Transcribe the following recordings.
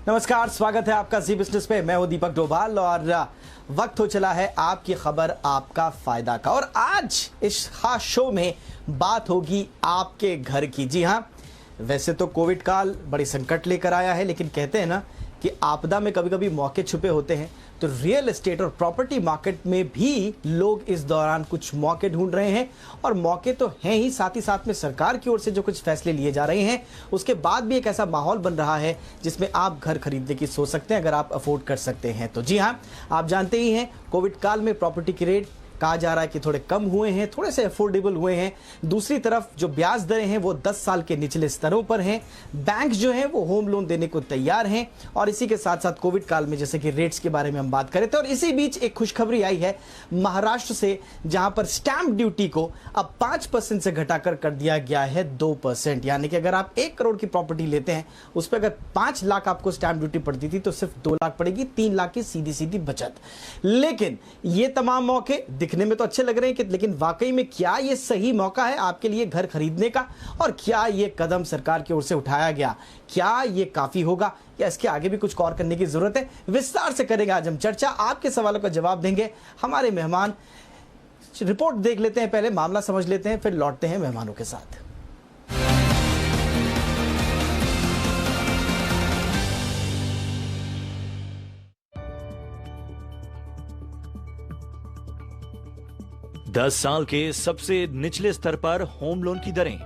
नमस्कार, स्वागत है आपका जी बिजनेस पे। मैं हूं दीपक डोभाल और वक्त हो चला है आपकी खबर आपका फायदा का। और आज इस खास शो में बात होगी आपके घर की। जी हां, वैसे तो कोविड काल बड़ी संकट लेकर आया है, लेकिन कहते हैं ना कि आपदा में कभी कभी मौके छुपे होते हैं। तो रियल एस्टेट और प्रॉपर्टी मार्केट में भी लोग इस दौरान कुछ मौके ढूंढ रहे हैं। और मौके तो हैं ही, साथ ही साथ में सरकार की ओर से जो कुछ फैसले लिए जा रहे हैं उसके बाद भी एक ऐसा माहौल बन रहा है जिसमें आप घर खरीदने की सोच सकते हैं, अगर आप अफोर्ड कर सकते हैं तो। जी हाँ, आप जानते ही हैं कोविड काल में प्रॉपर्टी के रेट कहा जा रहा है कि थोड़े कम हुए हैं, थोड़े से अफोर्डेबल हुए हैं। दूसरी तरफ जो ब्याज दरें हैं वो 10 साल के निचले स्तरों पर हैं। बैंक जो है वो होम लोन देने को तैयार हैं। और इसी के साथ साथ कोविड काल में जैसे कि रेट्स के बारे में हम बात करें थे। और इसी बीच एक खुशखबरी आई है महाराष्ट्र से, जहां पर स्टैंप ड्यूटी को अब 5% से घटाकर कर दिया गया है 2%। यानी कि अगर आप 1 करोड़ की प्रॉपर्टी लेते हैं उस पर अगर 5 लाख आपको स्टैंप ड्यूटी पड़ती थी तो सिर्फ 2 लाख पड़ेगी, 3 लाख की सीधी सीधी बचत। लेकिन ये तमाम मौके दिखने में तो अच्छे लग रहे हैं कि, लेकिन वाकई में क्या ये सही मौका है आपके लिए घर खरीदने का? और क्या ये कदम सरकार की ओर से उठाया गया, क्या ये काफी होगा या इसके आगे भी कुछ और करने की जरूरत है? विस्तार से करेंगे आज हम चर्चा, आपके सवालों का जवाब देंगे हमारे मेहमान। रिपोर्ट देख लेते हैं, पहले मामला समझ लेते हैं, फिर लौटते हैं मेहमानों के साथ। 10 साल के सबसे निचले स्तर पर होम लोन की दरें।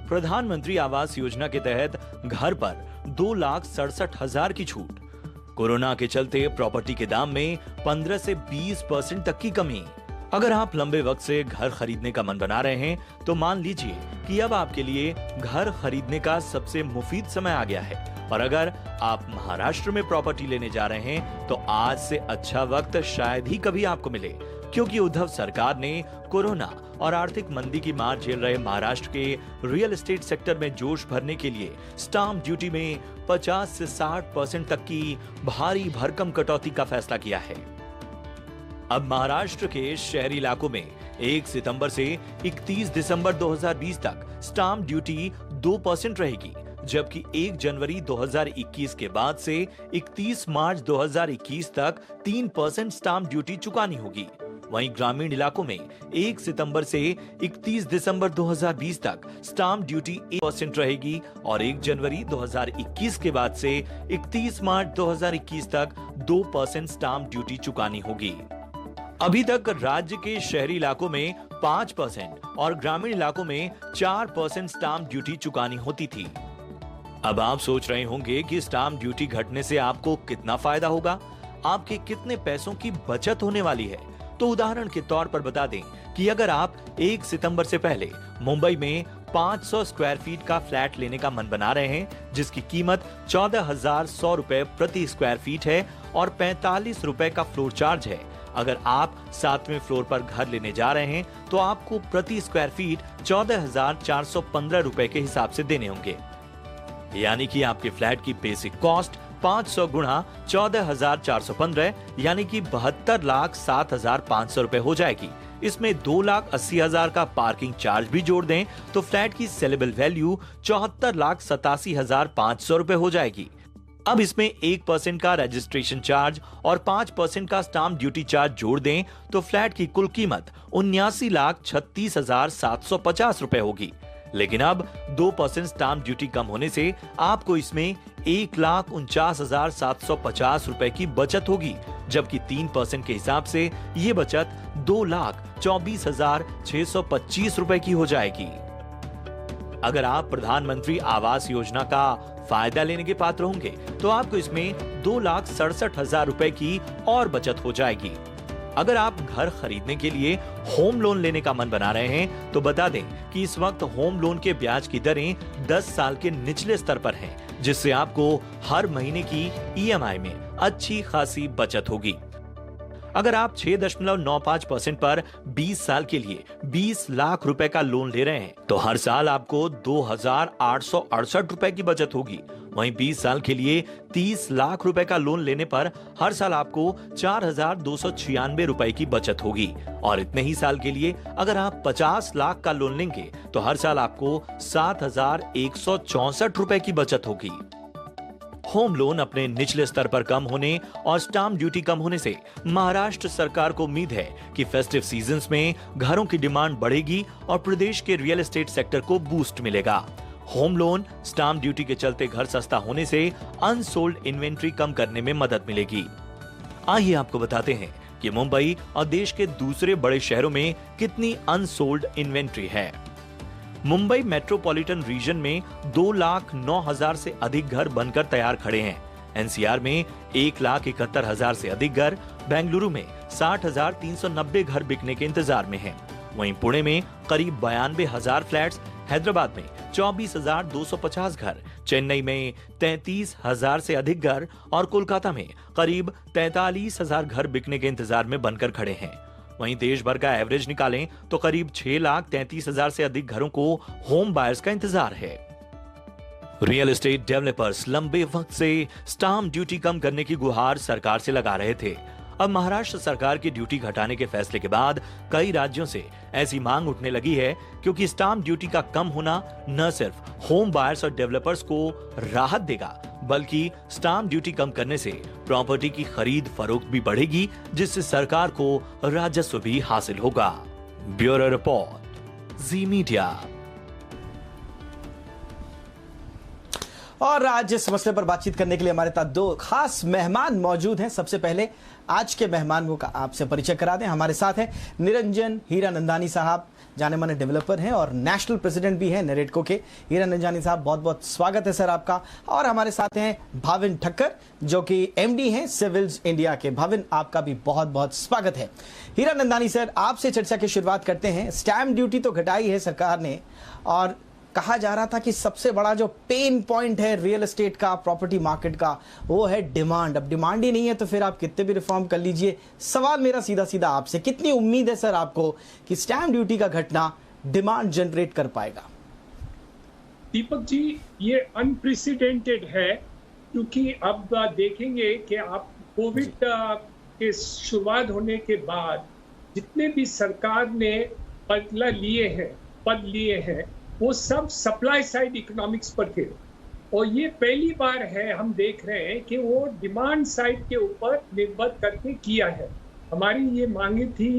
प्रधानमंत्री आवास योजना के तहत घर पर 2,67,000 की छूट। कोरोना के चलते प्रॉपर्टी के दाम में 15 से 20% तक की कमी। अगर आप लंबे वक्त से घर खरीदने का मन बना रहे हैं तो मान लीजिए कि अब आपके लिए घर खरीदने का सबसे मुफीद समय आ गया है। और अगर आप महाराष्ट्र में प्रॉपर्टी लेने जा रहे हैं तो आज से अच्छा वक्त शायद ही कभी आपको मिले, क्योंकि उद्धव सरकार ने कोरोना और आर्थिक मंदी की मार झेल रहे महाराष्ट्र के रियल एस्टेट सेक्टर में जोश भरने के लिए स्टाम्प ड्यूटी में 50 से 60% तक की भारी भरकम कटौती का फैसला किया है। अब महाराष्ट्र के शहरी इलाकों में 1 सितंबर से 31 दिसंबर 2020 तक स्टाम्प ड्यूटी 2% रहेगी, जबकि 1 जनवरी 2021 के बाद से 31 मार्च 2021 तक 3% स्टाम्प ड्यूटी चुकानी होगी। वहीं ग्रामीण इलाकों में 1 सितंबर से 31 दिसंबर 2020 तक स्टाम्प ड्यूटी 1% रहेगी और 1 जनवरी 2021 के बाद से 31 मार्च 2021 तक 2% स्टाम्प ड्यूटी चुकानी होगी। अभी तक राज्य के शहरी इलाकों में 5% और ग्रामीण इलाकों में 4% स्टाम्प ड्यूटी चुकानी होती थी। अब आप सोच रहे होंगे कि स्टाम्प ड्यूटी घटने से आपको कितना फायदा होगा, आपके कितने पैसों की बचत होने वाली है। तो उदाहरण के तौर पर बता दें कि अगर आप 1 सितंबर से पहले मुंबई में 500 स्क्वायर फीट का फ्लैट लेने का मन बना रहे हैं, जिसकी कीमत 14,100 रुपए प्रति स्क्वायर फीट है और 45 रुपए का फ्लोर चार्ज है। अगर आप 7वें फ्लोर पर घर लेने जा रहे हैं तो आपको प्रति स्क्वायर फीट 14,415 रुपए के हिसाब से देने होंगे। यानी कि आपके फ्लैट की बेसिक कॉस्ट 500 गुणा 14,415 यानी कि 72,07,500 रुपए हो जाएगी। इसमें 2,80,000 का पार्किंग चार्ज भी जोड़ दें तो फ्लैट की सेलेबल वैल्यू 74,87,500 रुपए हो जाएगी। अब इसमें 1% का रजिस्ट्रेशन चार्ज और 5% का स्टाम्प ड्यूटी चार्ज जोड़ दें तो फ्लैट की कुल कीमत 79,36,750 रुपए होगी। लेकिन अब 2% स्टाम्प ड्यूटी कम होने से आपको इसमें 1,49,750 रुपए की बचत होगी, जबकि 3% के हिसाब से ये बचत 2,24,625 रुपए की हो जाएगी। अगर आप प्रधानमंत्री आवास योजना का फायदा लेने के पात्र होंगे तो आपको इसमें 2,67,000 रुपए की और बचत हो जाएगी। अगर आप घर खरीदने के लिए होम लोन लेने का मन बना रहे हैं तो बता दें कि इस वक्त होम लोन के ब्याज की दरें 10 साल के निचले स्तर पर हैं, जिससे आपको हर महीने की ईएमआई में अच्छी खासी बचत होगी। अगर आप 6.95% पर 20 साल के लिए 20 लाख रुपए का लोन ले रहे हैं तो हर साल आपको 2,868 रुपए की बचत होगी। वहीं 20 साल के लिए 30 लाख रुपए का लोन लेने पर हर साल आपको 4,296 रुपए की बचत होगी। और इतने ही साल के लिए अगर आप 50 लाख का लोन लेंगे तो हर साल आपको 7,164 रुपए की बचत होगी। होम लोन अपने निचले स्तर पर कम होने और स्टाम्प ड्यूटी कम होने से महाराष्ट्र सरकार को उम्मीद है कि फेस्टिव सीजन्स में घरों की डिमांड बढ़ेगी और प्रदेश के रियल एस्टेट सेक्टर को बूस्ट मिलेगा। होम लोन, स्टाम्प ड्यूटी के चलते घर सस्ता होने से अनसोल्ड इन्वेंट्री कम करने में मदद मिलेगी। आइए आपको बताते हैं कि मुंबई और देश के दूसरे बड़े शहरों में कितनी अनसोल्ड इन्वेंट्री है। मुंबई मेट्रोपॉलिटन रीजन में 2,09,000 से अधिक घर बनकर तैयार खड़े हैं। एनसीआर में 1,71,000 से अधिक घर, बेंगलुरु में 60,390 घर बिकने के इंतजार में हैं। वहीं पुणे में करीब 92,000 फ्लैट्स, हैदराबाद में 24,250 घर, चेन्नई में 33,000 से अधिक घर और कोलकाता में करीब 43,000 घर बिकने के इंतजार में बनकर खड़े हैं। वहीं देश भर का एवरेज निकालें तो करीब 6,33,000 से अधिक घरों को होम बायर्स का इंतजार है। रियल एस्टेट डेवलपर्स लंबे वक्त से स्टाम्प ड्यूटी कम करने की गुहार सरकार से लगा रहे थे। अब महाराष्ट्र सरकार की ड्यूटी घटाने के फैसले के बाद कई राज्यों से ऐसी मांग उठने लगी है, क्योंकि स्टाम्प ड्यूटी का कम होना न सिर्फ होम बायर्स और डेवलपर्स को राहत देगा, बल्कि स्टाम्प ड्यूटी कम करने से प्रॉपर्टी की खरीद फरोख्त भी बढ़ेगी, जिससे सरकार को राजस्व भी हासिल होगा। ब्यूरो रिपोर्ट, जी मीडिया। और आज इस मसले पर बातचीत करने के लिए हमारे साथ दो खास मेहमान मौजूद हैं। सबसे पहले आज के मेहमानों का आपसे परिचय करा दें। हमारे साथ हैं निरंजन हीरानंदानी साहब, जाने माने डेवलपर हैं और नेशनल प्रेसिडेंट भी हैं नेरेडको के। हीरानंदानी साहब, बहुत बहुत स्वागत है सर आपका। और हमारे साथ हैं भाविन ठक्कर, जो कि एमडी हैं सिविल्स इंडिया के। भाविन, आपका भी बहुत बहुत स्वागत है। हीरानंदानी सर, आपसे चर्चा की शुरुआत करते हैं। स्टैम्प ड्यूटी तो घटाई है सरकार ने, और कहा जा रहा था कि सबसे बड़ा जो पेन पॉइंट है रियल एस्टेट का, प्रॉपर्टी मार्केट का, वो है डिमांड। अब डिमांड ही नहीं है तो फिर आप कितने भी रिफॉर्म कर लीजिए। सवाल मेरा सीधा सीधा आपसे, कितनी उम्मीद है सर आपको कि स्टैम्प ड्यूटी का घटना डिमांड जनरेट कर पाएगा? दीपक जी, ये अनप्रेसिडेंटेड है, क्योंकि अब देखेंगे कि आप कोविड के शुरुआत होने के बाद जितने भी सरकार ने पद लिए हैं वो सब सप्लाई साइड इकोनॉमिक्स पर थे, और ये पहली बार है हम देख रहे हैं कि वो डिमांड साइड के ऊपर निर्भर करके किया है। हमारी ये मांगे थी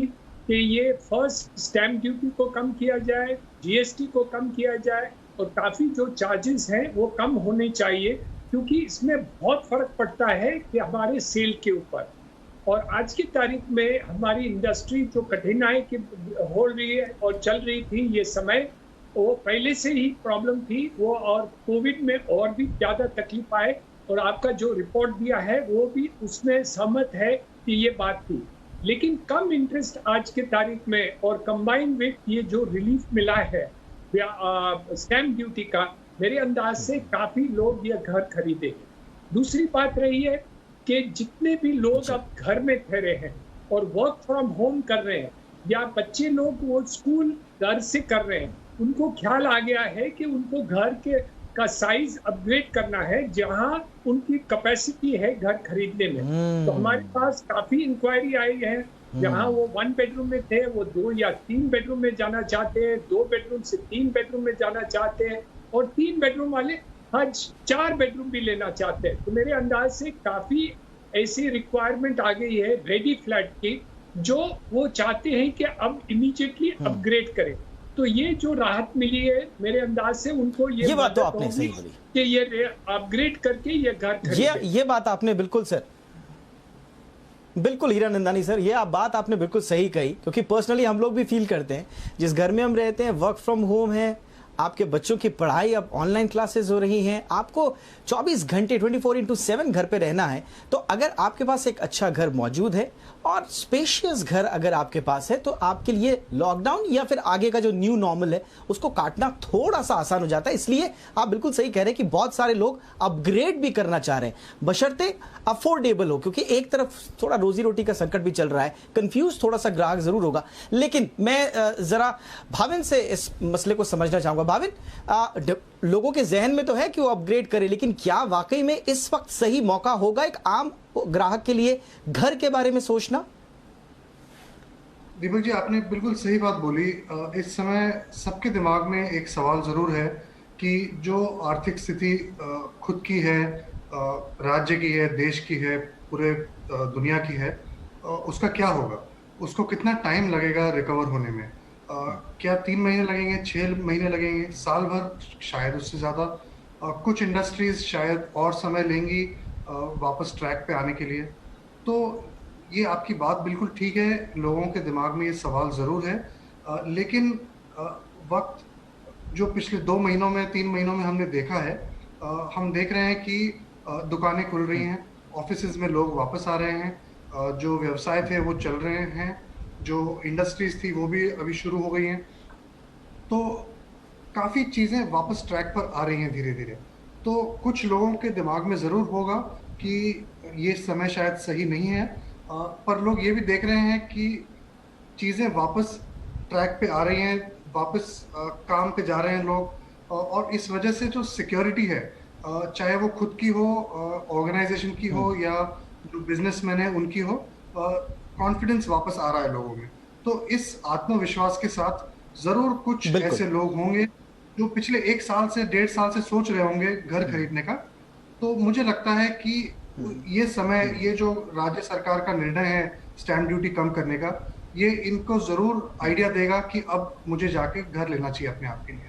कि ये फर्स्ट स्टैम्प ड्यूटी को कम किया जाए, जीएसटी को कम किया जाए, और काफ़ी जो चार्जेस हैं वो कम होने चाहिए, क्योंकि इसमें बहुत फर्क पड़ता है कि हमारे सेल के ऊपर। और आज की तारीख में हमारी इंडस्ट्री जो कठिनाई की हो रही है और चल रही थी, ये समय वो पहले से ही प्रॉब्लम थी वो, और कोविड में और भी ज़्यादा तकलीफ आए, और आपका जो रिपोर्ट दिया है वो भी उसमें सहमत है कि ये बात थी। लेकिन कम इंटरेस्ट आज के तारीख में और कंबाइन विद ये जो रिलीफ मिला है स्टैम्प ड्यूटी का, मेरे अंदाज से काफ़ी लोग ये घर खरीदेंगे। दूसरी बात रही है कि जितने भी लोग अब घर में ठहरे हैं और वर्क फ्रॉम होम कर रहे हैं, या बच्चे लोग वो स्कूल घर से कर रहे हैं, उनको ख्याल आ गया है कि उनको घर का साइज अपग्रेड करना है, जहां उनकी कैपेसिटी है घर खरीदने में। तो हमारे पास काफी इंक्वायरी आई है, जहां वो 1 बेडरूम में थे वो 2 या 3 बेडरूम में जाना चाहते हैं, 2 बेडरूम से 3 बेडरूम में जाना चाहते हैं, और 3 बेडरूम वाले आज 4 बेडरूम भी लेना चाहते हैं। तो मेरे अंदाज से काफी ऐसी रिक्वायरमेंट आ गई है रेडी फ्लैट की, जो वो चाहते हैं कि अब इमीडिएटली अपग्रेड करें। तो ये जो राहत मिली है, मेरे अंदाज से उनको ये बात तो आपने सही बोली कि ये अपग्रेड करके ये घर खरीदें। ये बात आपने बिल्कुल सर, बिल्कुल हीरानंदानी सर, ये बात आपने बिल्कुल सही कही, क्योंकि पर्सनली हम लोग भी फील करते हैं, जिस घर में हम रहते हैं वर्क फ्रॉम होम है, आपके बच्चों की पढ़ाई अब ऑनलाइन क्लासेस हो रही हैं, आपको 24 घंटे 24/7 घर पे रहना है। तो अगर आपके पास एक अच्छा घर मौजूद है और स्पेशियस घर अगर आपके पास है, तो आपके लिए लॉकडाउन या फिर आगे का जो न्यू नॉर्मल है उसको काटना थोड़ा सा आसान हो जाता है। इसलिए आप बिल्कुल सही कह रहे हैं कि बहुत सारे लोग अपग्रेड भी करना चाह रहे हैं, बशर्ते अफोर्डेबल हो, क्योंकि एक तरफ थोड़ा रोजी रोटी का संकट भी चल रहा है, कंफ्यूज थोड़ा सा ग्राहक जरूर होगा। लेकिन मैं जरा भाविन से इस मसले को समझना चाहूंगा। भाविन, लोगों के जहन में तो है कि वो अपग्रेड करें, लेकिन क्या वाकई में इस वक्त सही मौका होगा एक आम ग्राहक के लिए घर के बारे में सोचना? दीपक जी, आपने बिल्कुल सही बात बोली। इस समय सबके दिमाग में एक सवाल जरूर है कि जो आर्थिक स्थिति खुद की है, राज्य की है, देश की है, पूरे दुनिया की है, उसका क्या होगा? उसको कितना टाइम लगेगा रिकवर होने में? क्या 3 महीने लगेंगे, 6 महीने लगेंगे, साल भर, शायद उससे ज़्यादा? कुछ इंडस्ट्रीज शायद और समय लेंगी वापस ट्रैक पे आने के लिए। तो ये आपकी बात बिल्कुल ठीक है, लोगों के दिमाग में ये सवाल ज़रूर है, लेकिन वक्त जो पिछले 2 महीनों में, 3 महीनों में हमने देखा है, हम देख रहे हैं कि दुकानें खुल रही हैं, ऑफिसेज में लोग वापस आ रहे हैं, जो व्यवसाय थे वो चल रहे हैं, जो इंडस्ट्रीज थी वो भी अभी शुरू हो गई हैं। तो काफ़ी चीज़ें वापस ट्रैक पर आ रही हैं धीरे धीरे। तो कुछ लोगों के दिमाग में ज़रूर होगा कि ये समय शायद सही नहीं है, पर लोग ये भी देख रहे हैं कि चीज़ें वापस ट्रैक पे आ रही हैं, वापस काम पे जा रहे हैं लोग, और इस वजह से जो सिक्योरिटी है, चाहे वो खुद की हो, ऑर्गेनाइजेशन की हो, या जो बिजनेसमैन है उनकी हो, कॉन्फिडेंस वापस आ रहा है लोगों में। तो इस आत्मविश्वास के साथ ज़रूर कुछ बिल्कुल। ऐसे लोग होंगे जो पिछले 1 साल से 1.5 साल से सोच रहे होंगे घर खरीदने का। तो मुझे लगता है कि ये समय, ये जो राज्य सरकार का निर्णय है स्टैम्प ड्यूटी कम करने का, ये इनको जरूर आइडिया देगा कि अब मुझे जाके घर लेना चाहिए अपने आप के लिए।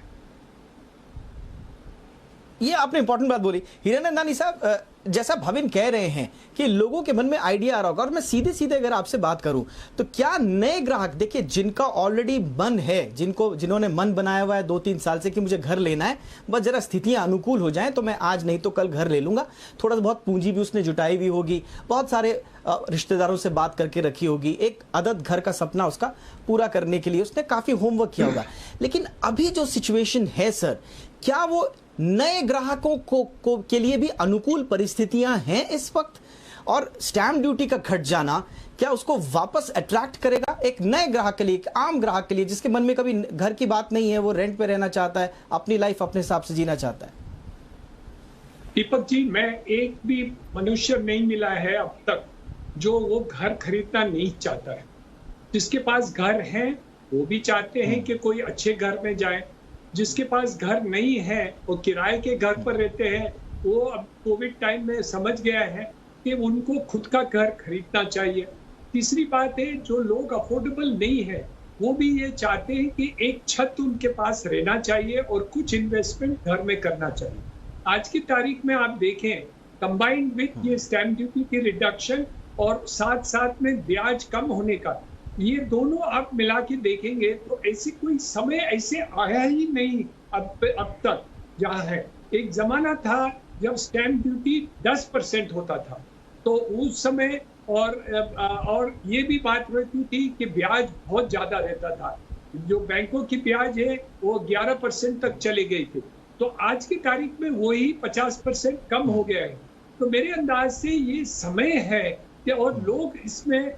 ये आपने इंपॉर्टेंट बात बोली हिरानंदानी साहब। जैसा भविन कह रहे हैं कि लोगों के मन में आइडिया आ रहा होगा, और मैं सीधे सीधे अगर आपसे बात करूं तो क्या नए ग्राहक, देखिए जिनका ऑलरेडी मन है, जिन्होंने मन बनाया हुआ है 2-3 साल से कि मुझे घर लेना है, बस जरा स्थितियां अनुकूल हो जाएं तो मैं आज नहीं तो कल घर ले लूंगा, थोड़ा बहुत पूंजी भी उसने जुटाई भी होगी, बहुत सारे रिश्तेदारों से बात करके रखी होगी, एक अदद घर का सपना उसका पूरा करने के लिए उसने काफी होमवर्क किया होगा। लेकिन अभी जो सिचुएशन है सर, क्या वो नए ग्राहकों को के लिए भी अनुकूल परिस्थितियां हैं इस वक्त? और स्टैम्प ड्यूटी का घट जाना क्या उसको वापस अट्रैक्ट करेगा एक नए ग्राहक के लिए, एक आम ग्राहक के लिए जिसके मन में कभी घर की बात नहीं है, वो रेंट पे रहना चाहता है, अपनी लाइफ अपने हिसाब से जीना चाहता है? दीपक जी, मैं एक भी मनुष्य नहीं मिला है अब तक जो वो घर खरीदना नहीं चाहता है। जिसके पास घर है वो भी चाहते हैं कि कोई अच्छे घर में जाए, जिसके पास घर नहीं है वो किराए के घर पर रहते हैं, वो अब कोविड टाइम में समझ गया है कि उनको खुद का घर खरीदना चाहिए। तीसरी बात है, जो लोग अफोर्डेबल नहीं है वो भी ये चाहते हैं कि एक छत उनके पास रहना चाहिए और कुछ इन्वेस्टमेंट घर में करना चाहिए। आज की तारीख में आप देखें, कंबाइंड विथ ये स्टैम्प ड्यूटी की रिडक्शन और साथ साथ में ब्याज कम होने का, ये दोनों आप मिला के देखेंगे तो ऐसी कोई समय ऐसे आया ही नहीं अब तक जहाँ है। एक जमाना था जब स्टैम्प ड्यूटी 10% होता था, तो उस समय और ये भी बात रहती थी कि ब्याज बहुत ज्यादा रहता था, जो बैंकों की ब्याज है वो 11% तक चले गई थी। तो आज की तारीख में वही 50% कम हो गया है। तो मेरे अंदाज से ये समय है कि और लोग इसमें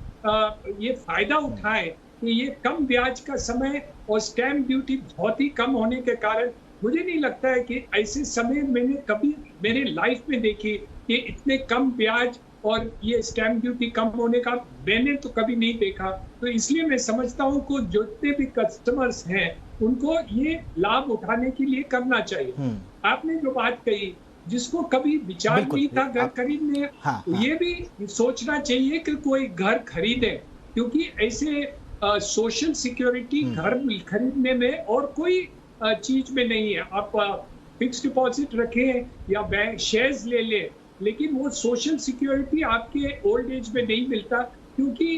ये फायदा उठाएं कि ये कम ब्याज का समय और स्टैम्प ड्यूटी बहुत ही कम होने के कारण मुझे नहीं लगता है कि ऐसे समय मैंने कभी मेरे लाइफ में देखी कि इतने कम ब्याज और ये स्टैम्प ड्यूटी कम होने का मैंने तो कभी नहीं देखा। तो इसलिए मैं समझता हूँ कि जितने भी कस्टमर्स हैं उनको ये लाभ उठाने के लिए करना चाहिए। आपने जो बात कही, जिसको कभी विचार नहीं था घर खरीदने, तो ये भी सोचना चाहिए कि कोई घर खरीदे, क्योंकि ऐसे सोशल सिक्योरिटी घर खरीदने में और कोई चीज में नहीं है। आप फिक्स डिपॉजिट रखें या बैंक शेयर्स ले लें, लेकिन वो सोशल सिक्योरिटी आपके ओल्ड एज में नहीं मिलता, क्योंकि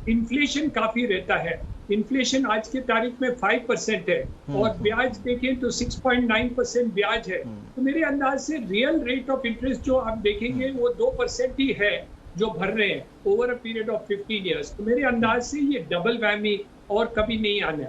इन्फ्लेशन काफी रहता है। इन्फ्लेशन आज की तारीख में 5% है और ब्याज देखें तो 6.9% ब्याज है। तो मेरे अंदाज से रियल रेट ऑफ इंटरेस्ट जो आप देखेंगे वो 2% ही है जो भर रहे हैं over a period of 15 years. तो मेरे अंदाज से ये डबल वैमी और कभी नहीं आना।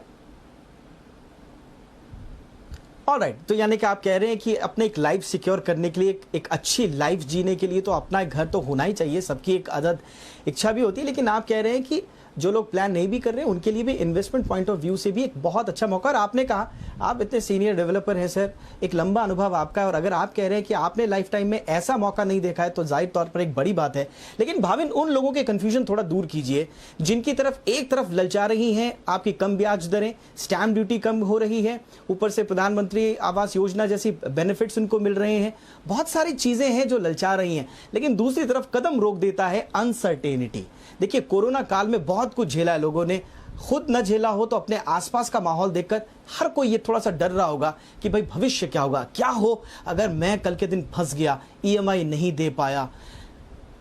ऑलराइट, तो यानी कि आप कह रहे हैं कि अपने एक लाइफ सिक्योर करने के लिए, एक अच्छी लाइफ जीने के लिए तो अपना एक घर तो होना ही चाहिए। सबकी एक आदत इच्छा भी होती है, लेकिन आप कह रहे हैं कि जो लोग प्लान नहीं भी कर रहे हैं उनके लिए भी इन्वेस्टमेंट पॉइंट ऑफ व्यू से भी एक बहुत अच्छा मौका। और आपने कहा आप इतने सीनियर डेवलपर हैं सर, एक लंबा अनुभव आपका है, और अगर आप कह रहे हैं कि आपने लाइफ टाइम में ऐसा मौका नहीं देखा है तो जाहिर तौर पर एक बड़ी बात है। लेकिन भाविन, उन लोगों के कंफ्यूजन थोड़ा दूर कीजिए जिनकी तरफ एक तरफ ललचा रही हैं आपकी कम ब्याज दरें, स्टैम्प ड्यूटी कम हो रही है, ऊपर से प्रधानमंत्री आवास योजना जैसी बेनिफिट्स उनको मिल रहे हैं, बहुत सारी चीजें हैं जो ललचा रही हैं। लेकिन दूसरी तरफ कदम रोक देता है अनसर्टेनिटी। देखिए, कोरोना काल में बहुत कुछ झेला है लोगों ने, खुद न झेला हो तो अपने आसपास का माहौल देखकर हर कोई ये थोड़ा सा डर रहा होगा कि भाई भविष्य क्या होगा, क्या हो अगर मैं कल के दिन फंस गया, ईएमआई नहीं दे पाया।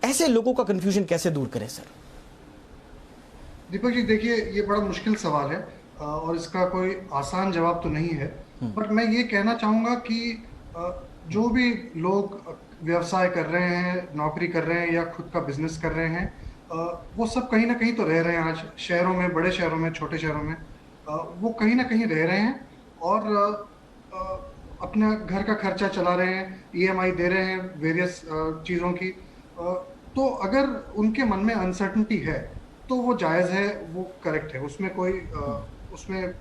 ऐसे लोगों का कंफ्यूजन कैसे दूर करें सर? दीपक जी, देखिए, ये बड़ा मुश्किल सवाल है और इसका कोई आसान जवाब तो नहीं है। पर मैं ये कहना चाहूंगा कि जो भी लोग व्यवसाय कर रहे हैं, नौकरी कर रहे हैं या खुद का बिजनेस कर रहे हैं, वो सब कहीं ना कहीं तो रह रहे हैं। आज शहरों में, बड़े शहरों में, छोटे शहरों में वो कहीं ना कहीं रह रहे हैं और अपना घर का खर्चा चला रहे हैं, ईएमआई दे रहे हैं वेरियस चीज़ों की। तो अगर उनके मन में अनसर्टनिटी है तो वो जायज़ है, वो करेक्ट है, उसमें कोई उसमें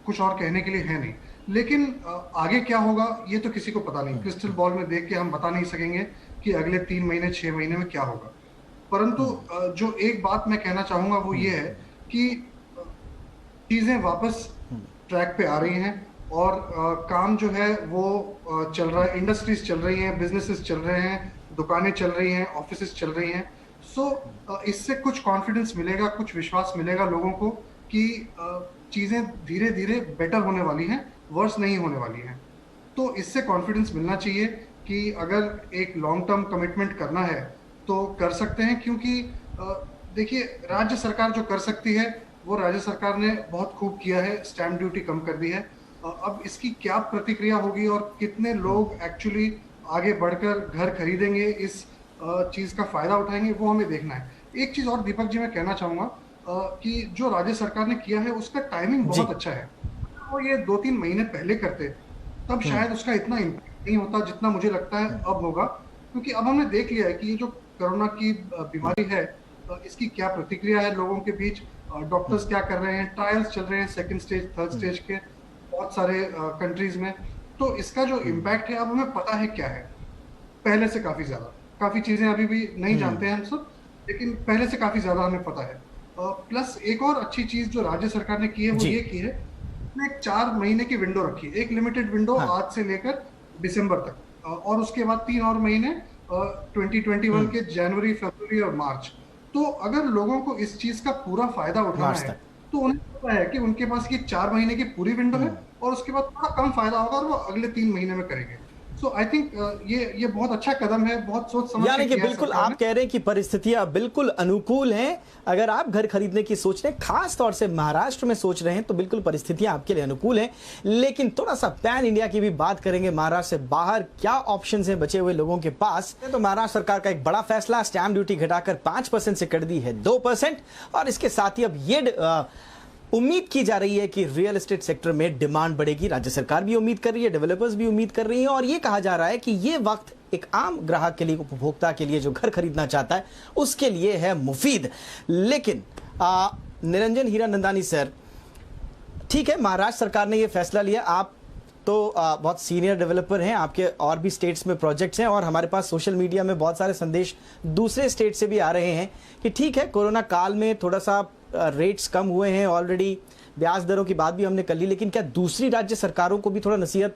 कुछ और कहने के लिए है नहीं। लेकिन आगे क्या होगा ये तो किसी को पता नहीं। क्रिस्टल बॉल में देख के हम बता नहीं सकेंगे कि अगले 3 महीने 6 महीने में क्या होगा। परंतु जो एक बात मैं कहना चाहूंगा वो ये है कि चीजें वापस ट्रैक पे आ रही हैं और काम जो है वो चल रहा है, इंडस्ट्रीज चल रही हैं, बिजनेसेस चल रहे हैं, दुकानें चल रही हैं, ऑफिसेस चल रही हैं। सो इससे कुछ कॉन्फिडेंस मिलेगा, कुछ विश्वास मिलेगा लोगों को कि चीजें धीरे धीरे बेटर होने वाली हैं, वर्स नहीं होने वाली हैं। तो इससे कॉन्फिडेंस मिलना चाहिए कि अगर एक लॉन्ग टर्म कमिटमेंट करना है तो कर सकते हैं। क्योंकि देखिए, राज्य सरकार जो कर सकती है वो राज्य सरकार ने बहुत खूब किया है, स्टैम्प ड्यूटी कम कर दी है। अब इसकी क्या प्रतिक्रिया होगी और कितने लोग एक्चुअली आगे बढ़कर घर खरीदेंगे, इस चीज का फायदा उठाएंगे, वो हमें देखना है। एक चीज और दीपक जी मैं कहना चाहूंगा कि जो राज्य सरकार ने किया है उसका टाइमिंग बहुत अच्छा है। वो ये 2-3 महीने पहले करते तब शायद उसका इतना इम्पैक्ट नहीं होता जितना मुझे लगता है अब होगा। क्योंकि अब हमने देख लिया है कि ये जो कोरोना की बीमारी है, इसकी क्या प्रतिक्रिया है लोगों के बीच, डॉक्टर्स क्या कर रहे हैं, ट्रायल्स चल रहे हैं सेकंड स्टेज, थर्ड स्टेज के बहुत सारे कंट्रीज में। तो इसका जो इम्पैक्ट है अब हमें पता है क्या है, पहले से काफी ज्यादा। काफी चीजें अभी भी नहीं जानते हैं हम सब, लेकिन पहले से काफी ज्यादा हमें पता है। प्लस एक और अच्छी चीज जो राज्य सरकार ने की है वो ये की है, एक 4 महीने की विंडो रखी है, एक लिमिटेड विंडो आज से लेकर दिसंबर तक, और उसके बाद 3 और महीने 2021 के जनवरी, फरवरी और मार्च। तो अगर लोगों को इस चीज का पूरा फायदा उठाना है तो उन्हें पता है कि उनके पास ये 4 महीने की पूरी विंडो है और उसके बाद थोड़ा कम फायदा होगा और वो अगले 3 महीने में करेंगे। सो आई थिंक ये बहुत अच्छा कदम है, बहुत सोच समझ यानी कि बिल्कुल आप कह रहे हैं कि परिस्थितियां बिल्कुल अनुकूल हैं। अगर आप घर खरीदने की सोच रहे हैं, खास तौर से महाराष्ट्र में सोच रहे हैं, तो बिल्कुल परिस्थितियां आपके लिए अनुकूल हैं। लेकिन थोड़ा सा पैन इंडिया की भी बात करेंगे, महाराष्ट्र से बाहर क्या ऑप्शंस हैं बचे हुए लोगों के पास। तो महाराष्ट्र सरकार का एक बड़ा फैसला, स्टैम्प ड्यूटी घटाकर 5% से कर दी है 2%, और इसके साथ ही अब ये उम्मीद की जा रही है कि रियल एस्टेट सेक्टर में डिमांड बढ़ेगी। राज्य सरकार भी उम्मीद कर रही है, डेवलपर्स भी उम्मीद कर रही हैं, और ये कहा जा रहा है कि ये वक्त एक आम ग्राहक के लिए, उपभोक्ता के लिए जो घर खरीदना चाहता है उसके लिए है मुफीद। लेकिन निरंजन हीरानंदानी सर, ठीक है, महाराष्ट्र सरकार ने ये फैसला लिया, आप तो बहुत सीनियर डेवलपर हैं, आपके और भी स्टेट्स में प्रोजेक्ट्स हैं, और हमारे पास सोशल मीडिया में बहुत सारे संदेश दूसरे स्टेट से भी आ रहे हैं कि ठीक है, कोरोना काल में थोड़ा सा रेट्स कम हुए हैं, ऑलरेडी ब्याज दरों की बात भी हमने कर ली, लेकिन क्या दूसरी राज्य सरकारों को भी थोड़ा नसीहत,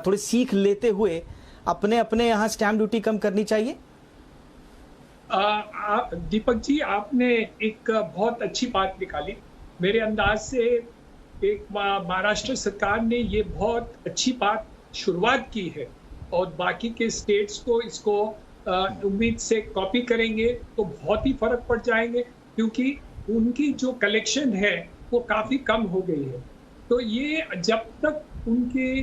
थोड़ी सीख लेते हुए अपने अपने यहाँ स्टैम्प ड्यूटी कम करनी चाहिए? दीपक जी, आपने एक बहुत अच्छी बात निकाली। मेरे अंदाज से एक महाराष्ट्र सरकार ने ये बहुत अच्छी बात शुरुआत की है और बाकी के स्टेट्स को इसको उम्मीद से कॉपी करेंगे तो बहुत ही फर्क पड़ जाएंगे, क्योंकि उनकी जो कलेक्शन है वो काफ़ी कम हो गई है। तो ये जब तक उनके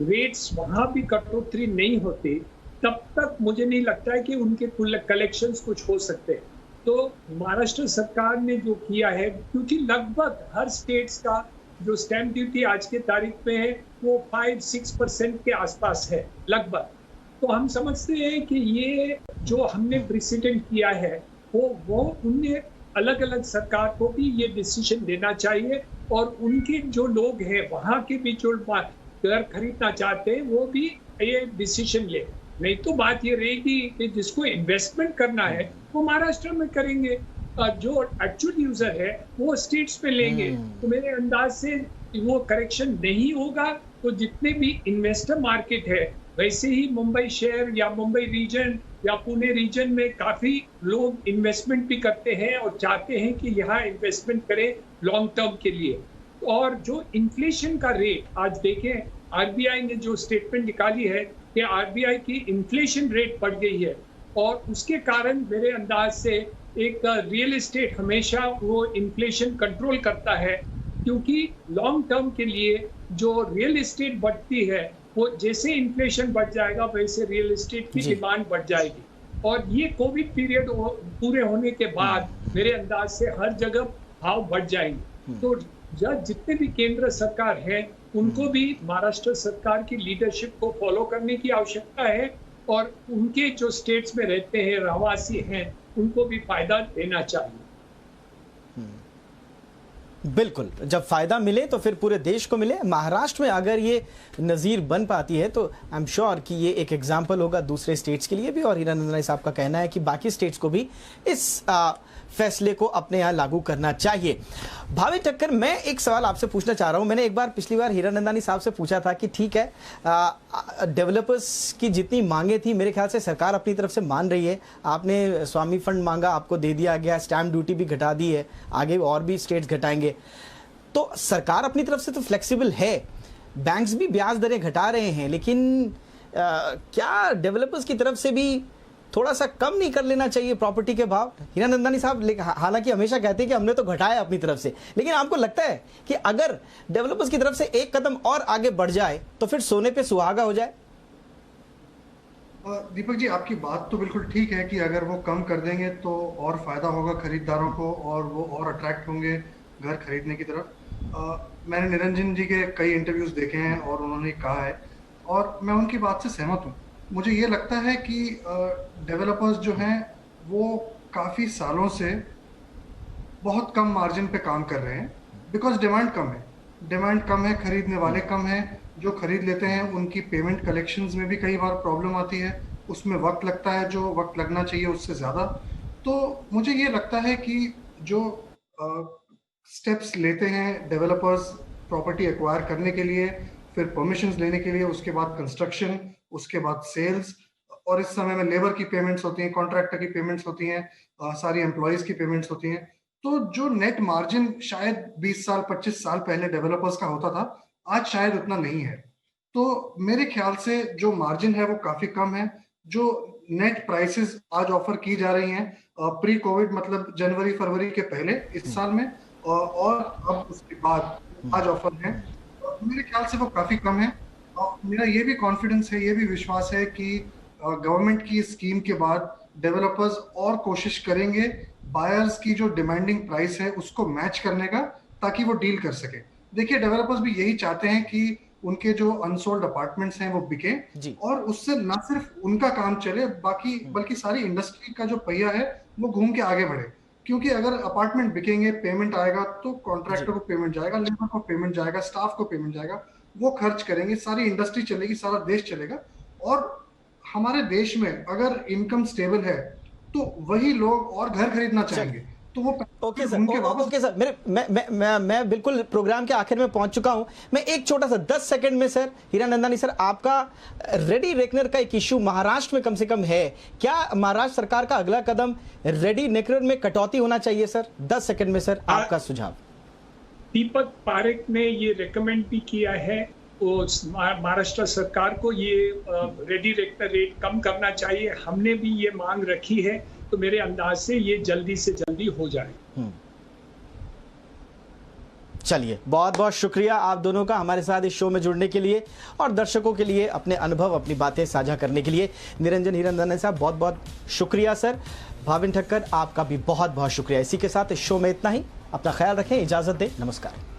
रेट्स वहाँ भी कटौती नहीं होते तब तक मुझे नहीं लगता है कि उनके कलेक्शंस कुछ हो सकते हैं। तो महाराष्ट्र सरकार ने जो किया है, क्योंकि लगभग हर स्टेट्स का जो स्टैम्प ड्यूटी आज के तारीख में है वो 5-6% के आसपास है लगभग, तो हम समझते हैं कि ये जो हमने प्रेसिडेंट किया है वो उन्हें अलग अलग सरकार को भी ये डिसीजन लेना चाहिए, और उनके जो लोग हैं वहाँ के भी जो घर खरीदना चाहते हैं वो भी ये डिसीजन ले। नहीं तो बात ये रहेगी कि जिसको इन्वेस्टमेंट करना है वो महाराष्ट्र में करेंगे, जो एक्चुअल यूजर है वो स्टेट्स में लेंगे। तो मेरे अंदाज से वो करेक्शन नहीं होगा। तो जितने भी इन्वेस्टर मार्केट है, वैसे ही मुंबई शहर या मुंबई रीजन या पुणे रीजन में काफी लोग इन्वेस्टमेंट भी करते हैं और चाहते हैं कि यहाँ इन्वेस्टमेंट करें लॉन्ग टर्म के लिए। और जो इन्फ्लेशन का रेट आज देखें, आरबीआई ने जो स्टेटमेंट निकाली है कि आरबीआई की इन्फ्लेशन रेट बढ़ गई है, और उसके कारण मेरे अंदाज से एक रियल एस्टेट हमेशा वो इन्फ्लेशन कंट्रोल करता है, क्योंकि लॉन्ग टर्म के लिए जो रियल एस्टेट बढ़ती है वो जैसे इन्फ्लेशन बढ़ जाएगा वैसे रियल एस्टेट की डिमांड बढ़ जाएगी। और ये कोविड पीरियड पूरे होने के बाद मेरे अंदाज से हर जगह भाव बढ़ जाएंगे। तो जितने भी केंद्र सरकार है उनको भी महाराष्ट्र सरकार की लीडरशिप को फॉलो करने की आवश्यकता है, और उनके जो स्टेट्स में रहते हैं रहवासी हैं उनको भी फायदा देना चाहिए। बिल्कुल, जब फायदा मिले तो फिर पूरे देश को मिले। महाराष्ट्र में अगर ये नज़ीर बन पाती है तो आई एम श्योर कि ये एक एग्जाम्पल होगा दूसरे स्टेट्स के लिए भी, और हीरानंदानी साहब का कहना है कि बाकी स्टेट्स को भी इस फैसले को अपने यहाँ लागू करना चाहिए। भाविन ठक्कर, मैं एक सवाल आपसे पूछना चाह रहा हूँ। मैंने एक बार पिछली बार हीरानंदानी साहब से पूछा था कि ठीक है, डेवलपर्स की जितनी मांगे थी मेरे ख्याल से सरकार अपनी तरफ से मान रही है। आपने स्वामी फंड मांगा, आपको दे दिया गया, स्टैम्प ड्यूटी भी घटा दी है, आगे और भी स्टेट्स घटाएंगे। तो सरकार अपनी तरफ से तो फ्लेक्सिबल है, बैंक्स भी ब्याज दरें घटा रहे हैं, लेकिन क्या डेवलपर्स की तरफ से भी थोड़ा सा कम नहीं कर लेना चाहिए प्रॉपर्टी के भाव? हीरानंदानी साहब हालांकि हमेशा कहते हैं कि हमने तो घटाया अपनी तरफ से, लेकिन आपको लगता है कि अगर डेवलपर्स की तरफ से एक कदम और आगे बढ़ जाए तो फिर सोने पे सुहागा हो जाए? दीपक जी, आपकी बात तो बिल्कुल ठीक है कि अगर वो कम कर देंगे तो और फायदा होगा खरीदारों को, और वो और अट्रैक्ट होंगे घर खरीदने की तरफ। मैंने निरंजन जी के कई इंटरव्यूज देखे हैं और उन्होंने कहा है, और मैं उनकी बात से सहमत हूँ। मुझे ये लगता है कि डेवलपर्स जो हैं वो काफ़ी सालों से बहुत कम मार्जिन पे काम कर रहे हैं, बिकॉज डिमांड कम है, खरीदने वाले कम हैं। जो खरीद लेते हैं उनकी पेमेंट कलेक्शंस में भी कई बार प्रॉब्लम आती है, उसमें वक्त लगता है, जो वक्त लगना चाहिए उससे ज़्यादा। तो मुझे ये लगता है कि जो स्टेप्स लेते हैं डेवलपर्स प्रॉपर्टी एक्वायर करने के लिए, फिर परमिशंस लेने के लिए, उसके बाद कंस्ट्रक्शन, उसके बाद सेल्स, और इस समय में लेबर की पेमेंट्स होती हैं, कॉन्ट्रैक्टर की पेमेंट्स होती हैं, सारी एम्प्लॉयज की पेमेंट्स होती हैं। तो जो नेट मार्जिन शायद 20 साल 25 साल पहले डेवलपर्स का होता था, आज शायद उतना नहीं है। तो मेरे ख्याल से जो मार्जिन है वो काफी कम है। जो नेट प्राइसेस आज ऑफर की जा रही हैं प्री कोविड, मतलब जनवरी फरवरी के पहले इस साल में, और अब उसके बाद आज ऑफर है, मेरे ख्याल से वो काफी कम है। मेरा ये भी कॉन्फिडेंस है, ये भी विश्वास है कि गवर्नमेंट की स्कीम के बाद डेवलपर्स और कोशिश करेंगे बायर्स की जो डिमांडिंग प्राइस है उसको मैच करने का, ताकि वो डील कर सके। देखिए, डेवलपर्स भी यही चाहते हैं कि उनके जो अनसोल्ड अपार्टमेंट्स हैं वो बिके, और उससे ना सिर्फ उनका काम चले बल्कि सारी इंडस्ट्री का जो पहिया है वो घूम के आगे बढ़े। क्योंकि अगर अपार्टमेंट बिकेंगे, पेमेंट आएगा, तो कॉन्ट्रैक्टर को पेमेंट जाएगा, लेबर को पेमेंट जाएगा, स्टाफ को पेमेंट जाएगा, वो खर्च करेंगे, सारी इंडस्ट्री चलेगी, सारा देश चलेगा। और हमारे देश में अगर इनकम स्टेबल है तो वही लोग और घर खरीदना चाहेंगे। तो वो ओके सर, मैं बिल्कुल प्रोग्राम के आखिर में पहुंच चुका हूं। मैं एक छोटा सा 10 सेकंड में सर, हीरानंदानी सर, आपका रेडी रेकनर का एक इश्यू महाराष्ट्र में कम से कम है, क्या महाराष्ट्र सरकार का अगला कदम रेडी रेकनर में कटौती होना चाहिए सर? 10 सेकंड में सर आपका सुझाव। दीपक पारेख ने ये रेकमेंड भी किया है महाराष्ट्र सरकार को, ये रेडी रेकनर रेट कम करना चाहिए। हमने भी ये मांग रखी है, तो मेरे अंदाज से ये जल्दी से जल्दी हो जाए। चलिए, बहुत बहुत शुक्रिया आप दोनों का हमारे साथ इस शो में जुड़ने के लिए और दर्शकों के लिए अपने अनुभव, अपनी बातें साझा करने के लिए। निरंजन हीरानंदानी साहब, बहुत बहुत शुक्रिया सर। भाविन ठक्कर, आपका भी बहुत बहुत शुक्रिया। इसी के साथ इस शो में इतना ही। अपना ख्याल रखें, इजाजत दें, नमस्कार।